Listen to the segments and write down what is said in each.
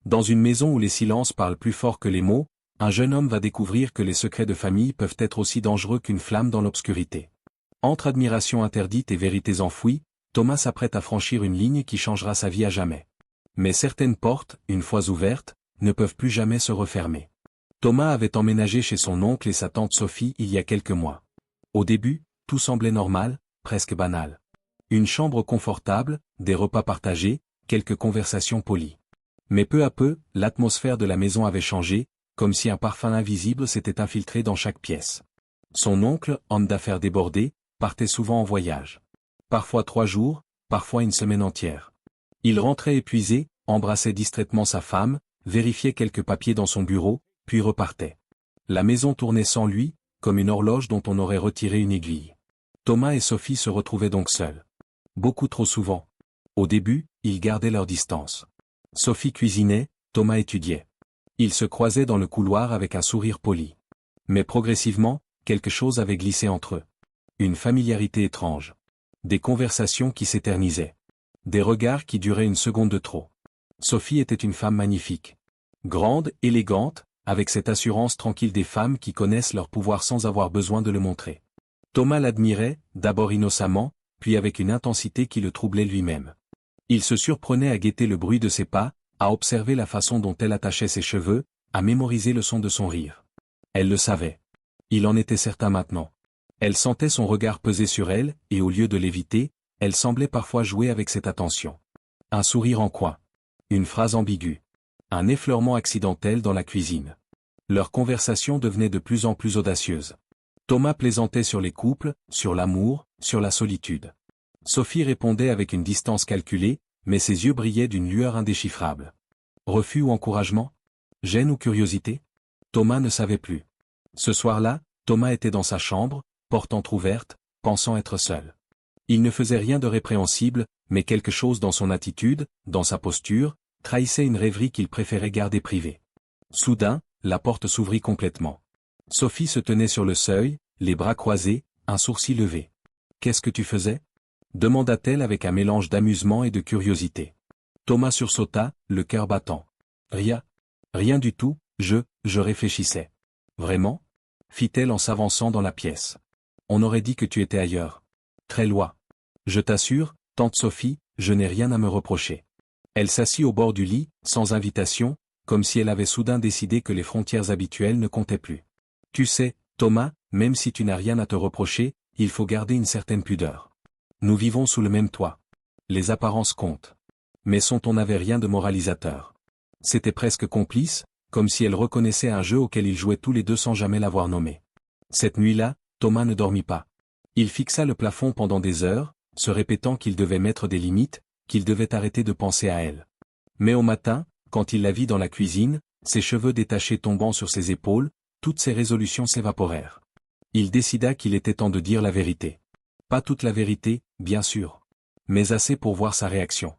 Dans une maison où les silences parlent plus fort que les mots, un jeune homme va découvrir que les secrets de famille peuvent être aussi dangereux qu'une flamme dans l'obscurité. Entre admiration interdite et vérités enfouies, Thomas s'apprête à franchir une ligne qui changera sa vie à jamais. Mais certaines portes, une fois ouvertes, ne peuvent plus jamais se refermer. Thomas avait emménagé chez son oncle et sa tante Sophie il y a quelques mois. Au début, tout semblait normal, presque banal. Une chambre confortable, des repas partagés, quelques conversations polies. Mais peu à peu, l'atmosphère de la maison avait changé, comme si un parfum invisible s'était infiltré dans chaque pièce. Son oncle, homme d'affaires débordé, partait souvent en voyage. Parfois 3 jours, parfois une semaine entière. Il rentrait épuisé, embrassait distraitement sa femme, vérifiait quelques papiers dans son bureau, puis repartait. La maison tournait sans lui, comme une horloge dont on aurait retiré une aiguille. Thomas et Sophie se retrouvaient donc seuls. Beaucoup trop souvent. Au début, ils gardaient leur distance. Sophie cuisinait, Thomas étudiait. Ils se croisaient dans le couloir avec un sourire poli. Mais progressivement, quelque chose avait glissé entre eux. Une familiarité étrange. Des conversations qui s'éternisaient. Des regards qui duraient une seconde de trop. Sophie était une femme magnifique. Grande, élégante, avec cette assurance tranquille des femmes qui connaissent leur pouvoir sans avoir besoin de le montrer. Thomas l'admirait, d'abord innocemment, puis avec une intensité qui le troublait lui-même. Il se surprenait à guetter le bruit de ses pas, à observer la façon dont elle attachait ses cheveux, à mémoriser le son de son rire. Elle le savait. Il en était certain maintenant. Elle sentait son regard peser sur elle, et au lieu de l'éviter, elle semblait parfois jouer avec cette attention. Un sourire en coin. Une phrase ambiguë. Un effleurement accidentel dans la cuisine. Leur conversation devenait de plus en plus audacieuse. Thomas plaisantait sur les couples, sur l'amour, sur la solitude. Sophie répondait avec une distance calculée, mais ses yeux brillaient d'une lueur indéchiffrable. Refus ou encouragement? Gêne ou curiosité? Thomas ne savait plus. Ce soir-là, Thomas était dans sa chambre, porte entr'ouverte, pensant être seul. Il ne faisait rien de répréhensible, mais quelque chose dans son attitude, dans sa posture, trahissait une rêverie qu'il préférait garder privée. Soudain, la porte s'ouvrit complètement. Sophie se tenait sur le seuil, les bras croisés, un sourcil levé. « Qu'est-ce que tu faisais » demanda-t-elle avec un mélange d'amusement et de curiosité. Thomas sursauta, le cœur battant. « Rien. Rien du tout, je réfléchissais. »« Vraiment » fit-elle en s'avançant dans la pièce. « On aurait dit que tu étais ailleurs. Très loin. Je t'assure, tante Sophie, je n'ai rien à me reprocher. » Elle s'assit au bord du lit, sans invitation, comme si elle avait soudain décidé que les frontières habituelles ne comptaient plus. « Tu sais, Thomas, même si tu n'as rien à te reprocher, il faut garder une certaine pudeur. Nous vivons sous le même toit. Les apparences comptent. Mais on n'avait rien de moralisateur. » C'était presque complice, comme si elle reconnaissait un jeu auquel ils jouaient tous les deux sans jamais l'avoir nommé. Cette nuit-là, Thomas ne dormit pas. Il fixa le plafond pendant des heures, se répétant qu'il devait mettre des limites, qu'il devait arrêter de penser à elle. Mais au matin, quand il la vit dans la cuisine, ses cheveux détachés tombant sur ses épaules, toutes ses résolutions s'évaporèrent. Il décida qu'il était temps de dire la vérité. Pas toute la vérité, bien sûr. Mais assez pour voir sa réaction.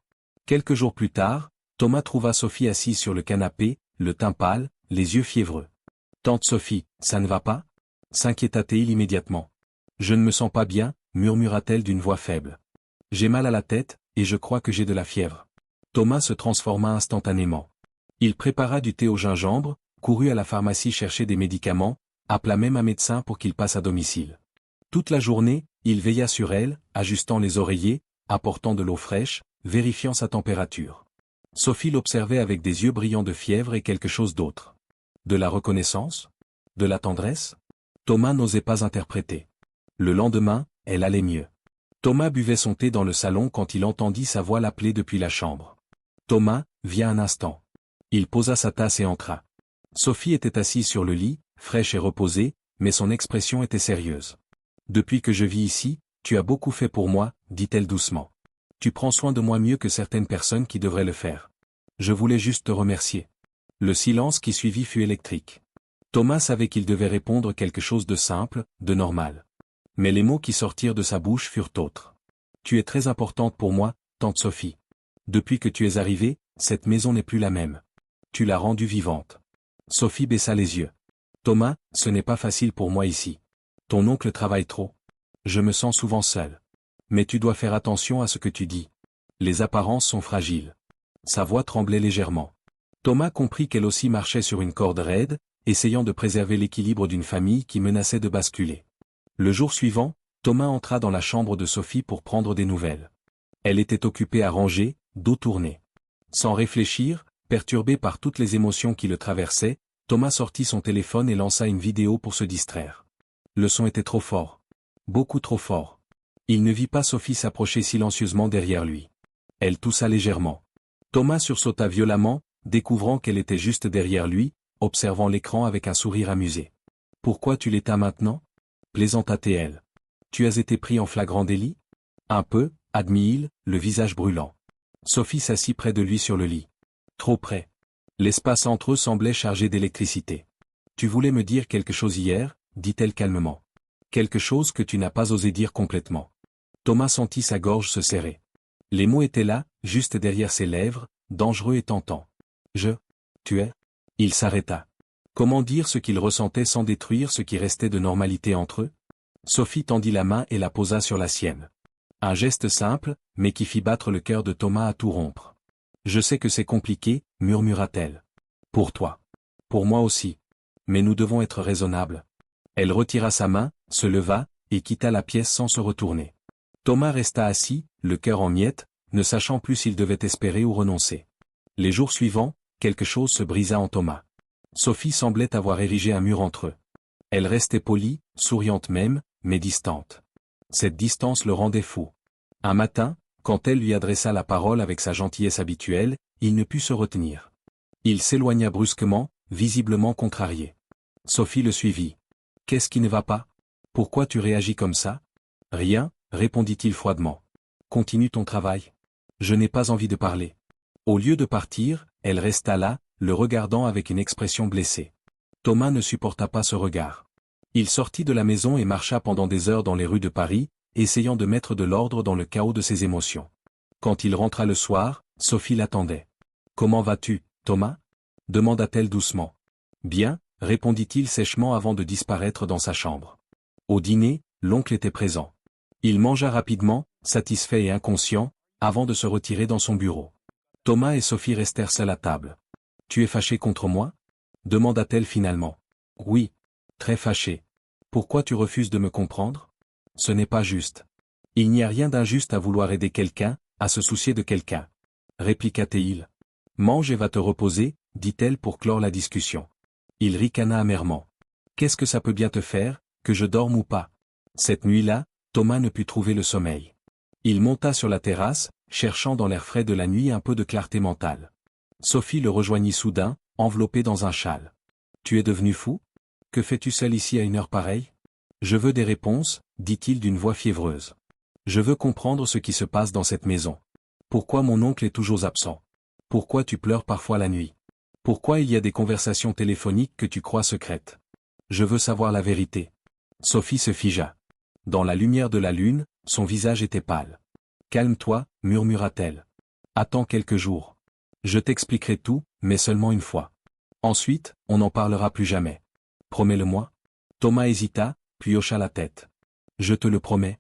Quelques jours plus tard, Thomas trouva Sophie assise sur le canapé, le teint pâle, les yeux fiévreux. « Tante Sophie, ça ne va pas » s'inquiéta-t-il immédiatement. « Je ne me sens pas bien » murmura-t-elle d'une voix faible. « J'ai mal à la tête, et je crois que j'ai de la fièvre. » Thomas se transforma instantanément. Il prépara du thé au gingembre, courut à la pharmacie chercher des médicaments, appela même un médecin pour qu'il passe à domicile. Toute la journée, il veilla sur elle, ajustant les oreillers, apportant de l'eau fraîche, vérifiant sa température. Sophie l'observait avec des yeux brillants de fièvre et quelque chose d'autre. De la reconnaissance? De la tendresse? Thomas n'osait pas interpréter. Le lendemain, elle allait mieux. Thomas buvait son thé dans le salon quand il entendit sa voix l'appeler depuis la chambre. « Thomas, viens un instant. » Il posa sa tasse et entra. Sophie était assise sur le lit, fraîche et reposée, mais son expression était sérieuse. « Depuis que je vis ici, tu as beaucoup fait pour moi, dit-elle doucement. Tu prends soin de moi mieux que certaines personnes qui devraient le faire. Je voulais juste te remercier. » Le silence qui suivit fut électrique. Thomas savait qu'il devait répondre quelque chose de simple, de normal. Mais les mots qui sortirent de sa bouche furent autres. « Tu es très importante pour moi, tante Sophie. Depuis que tu es arrivée, cette maison n'est plus la même. Tu l'as rendue vivante. » Sophie baissa les yeux. « Thomas, ce n'est pas facile pour moi ici. Ton oncle travaille trop. Je me sens souvent seul. Mais tu dois faire attention à ce que tu dis. Les apparences sont fragiles. » Sa voix tremblait légèrement. Thomas comprit qu'elle aussi marchait sur une corde raide, essayant de préserver l'équilibre d'une famille qui menaçait de basculer. Le jour suivant, Thomas entra dans la chambre de Sophie pour prendre des nouvelles. Elle était occupée à ranger, dos tourné. Sans réfléchir, perturbé par toutes les émotions qui le traversaient, Thomas sortit son téléphone et lança une vidéo pour se distraire. Le son était trop fort. Beaucoup trop fort. Il ne vit pas Sophie s'approcher silencieusement derrière lui. Elle toussa légèrement. Thomas sursauta violemment, découvrant qu'elle était juste derrière lui, observant l'écran avec un sourire amusé. « Pourquoi tu l'éteins maintenant » plaisanta-t-elle. « Tu as été pris en flagrant délit » Un peu, admit-il, le visage brûlant. Sophie s'assit près de lui sur le lit. Trop près. L'espace entre eux semblait chargé d'électricité. « Tu voulais me dire quelque chose hier » dit-elle calmement. « Quelque chose que tu n'as pas osé dire complètement. » Thomas sentit sa gorge se serrer. Les mots étaient là, juste derrière ses lèvres, dangereux et tentants. « Tu es » Il s'arrêta. Comment dire ce qu'il ressentait sans détruire ce qui restait de normalité entre eux? Sophie tendit la main et la posa sur la sienne. Un geste simple, mais qui fit battre le cœur de Thomas à tout rompre. « Je sais que c'est compliqué, murmura-t-elle. Pour toi. Pour moi aussi. Mais nous devons être raisonnables. » Elle retira sa main, se leva, et quitta la pièce sans se retourner. Thomas resta assis, le cœur en miettes, ne sachant plus s'il devait espérer ou renoncer. Les jours suivants, quelque chose se brisa en Thomas. Sophie semblait avoir érigé un mur entre eux. Elle restait polie, souriante même, mais distante. Cette distance le rendait fou. Un matin, quand elle lui adressa la parole avec sa gentillesse habituelle, il ne put se retenir. Il s'éloigna brusquement, visiblement contrarié. Sophie le suivit. « Qu'est-ce qui ne va pas? Pourquoi tu réagis comme ça ?»« Rien, répondit-il froidement. « Continue ton travail. Je n'ai pas envie de parler. » Au lieu de partir, elle resta là, le regardant avec une expression blessée. Thomas ne supporta pas ce regard. Il sortit de la maison et marcha pendant des heures dans les rues de Paris, essayant de mettre de l'ordre dans le chaos de ses émotions. Quand il rentra le soir, Sophie l'attendait. « Comment vas-tu, Thomas » demanda-t-elle doucement. « Bien, répondit-il sèchement avant de disparaître dans sa chambre. Au dîner, l'oncle était présent. Il mangea rapidement, satisfait et inconscient, avant de se retirer dans son bureau. Thomas et Sophie restèrent seuls à table. « Tu es fâché contre moi » demanda-t-elle finalement. « Oui. Très fâché. Pourquoi tu refuses de me comprendre ? Ce n'est pas juste. Il n'y a rien d'injuste à vouloir aider quelqu'un, à se soucier de quelqu'un. » répliqua-t-il. « Mange et va te reposer, dit-elle pour clore la discussion. Il ricana amèrement. « Qu'est-ce que ça peut bien te faire, que je dorme ou pas ?» Cette nuit-là, Thomas ne put trouver le sommeil. Il monta sur la terrasse, cherchant dans l'air frais de la nuit un peu de clarté mentale. Sophie le rejoignit soudain, enveloppé dans un châle. « Tu es devenu fou ? Que fais-tu seul ici à une heure pareille ? » « Je veux des réponses, dit-il d'une voix fiévreuse. « Je veux comprendre ce qui se passe dans cette maison. Pourquoi mon oncle est toujours absent ? Pourquoi tu pleures parfois la nuit ? Pourquoi il y a des conversations téléphoniques que tu crois secrètes ? Je veux savoir la vérité. » Sophie se figea. Dans la lumière de la lune, son visage était pâle. « Calme-toi, murmura-t-elle. Attends quelques jours. Je t'expliquerai tout, mais seulement une fois. Ensuite, on n'en parlera plus jamais. Promets-le-moi. » Thomas hésita, puis hocha la tête. « Je te le promets. »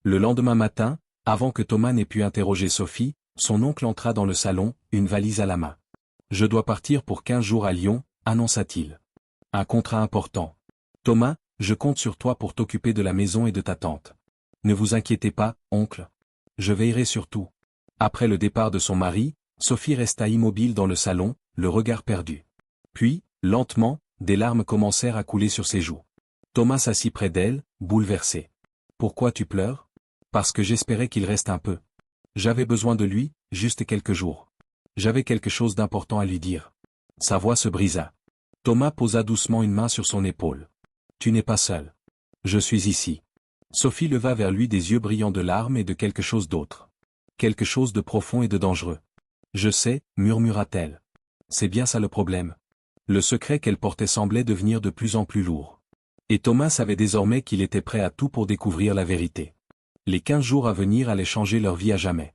Le lendemain matin, avant que Thomas n'ait pu interroger Sophie, son oncle entra dans le salon, une valise à la main. « Je dois partir pour 15 jours à Lyon, » annonça-t-il. « Un contrat important. Thomas, je compte sur toi pour t'occuper de la maison et de ta tante. Ne vous inquiétez pas, oncle. Je veillerai sur tout. » Après le départ de son mari, Sophie resta immobile dans le salon, le regard perdu. Puis, lentement, des larmes commencèrent à couler sur ses joues. Thomas s'assit près d'elle, bouleversé. « Pourquoi tu pleures ? » « Parce que j'espérais qu'il reste un peu. J'avais besoin de lui, juste quelques jours. J'avais quelque chose d'important à lui dire. » Sa voix se brisa. Thomas posa doucement une main sur son épaule. « Tu n'es pas seul. Je suis ici. » Sophie leva vers lui des yeux brillants de larmes et de quelque chose d'autre. Quelque chose de profond et de dangereux. « Je sais, » murmura-t-elle. « C'est bien ça le problème. » Le secret qu'elle portait semblait devenir de plus en plus lourd. Et Thomas savait désormais qu'il était prêt à tout pour découvrir la vérité. Les 15 jours à venir allaient changer leur vie à jamais.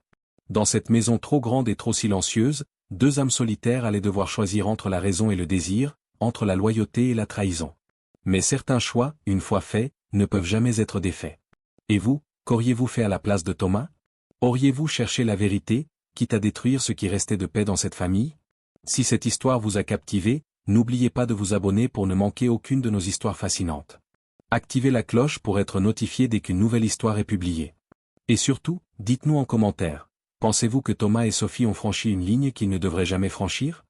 Dans cette maison trop grande et trop silencieuse, deux âmes solitaires allaient devoir choisir entre la raison et le désir, entre la loyauté et la trahison. Mais certains choix, une fois faits, ne peuvent jamais être défaits. Et vous, qu'auriez-vous fait à la place de Thomas ? Auriez-vous cherché la vérité, quitte à détruire ce qui restait de paix dans cette famille ? Si cette histoire vous a captivé, n'oubliez pas de vous abonner pour ne manquer aucune de nos histoires fascinantes. Activez la cloche pour être notifié dès qu'une nouvelle histoire est publiée. Et surtout, dites-nous en commentaire, pensez-vous que Thomas et Sophie ont franchi une ligne qu'ils ne devraient jamais franchir?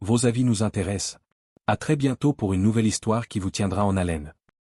Vos avis nous intéressent. À très bientôt pour une nouvelle histoire qui vous tiendra en haleine.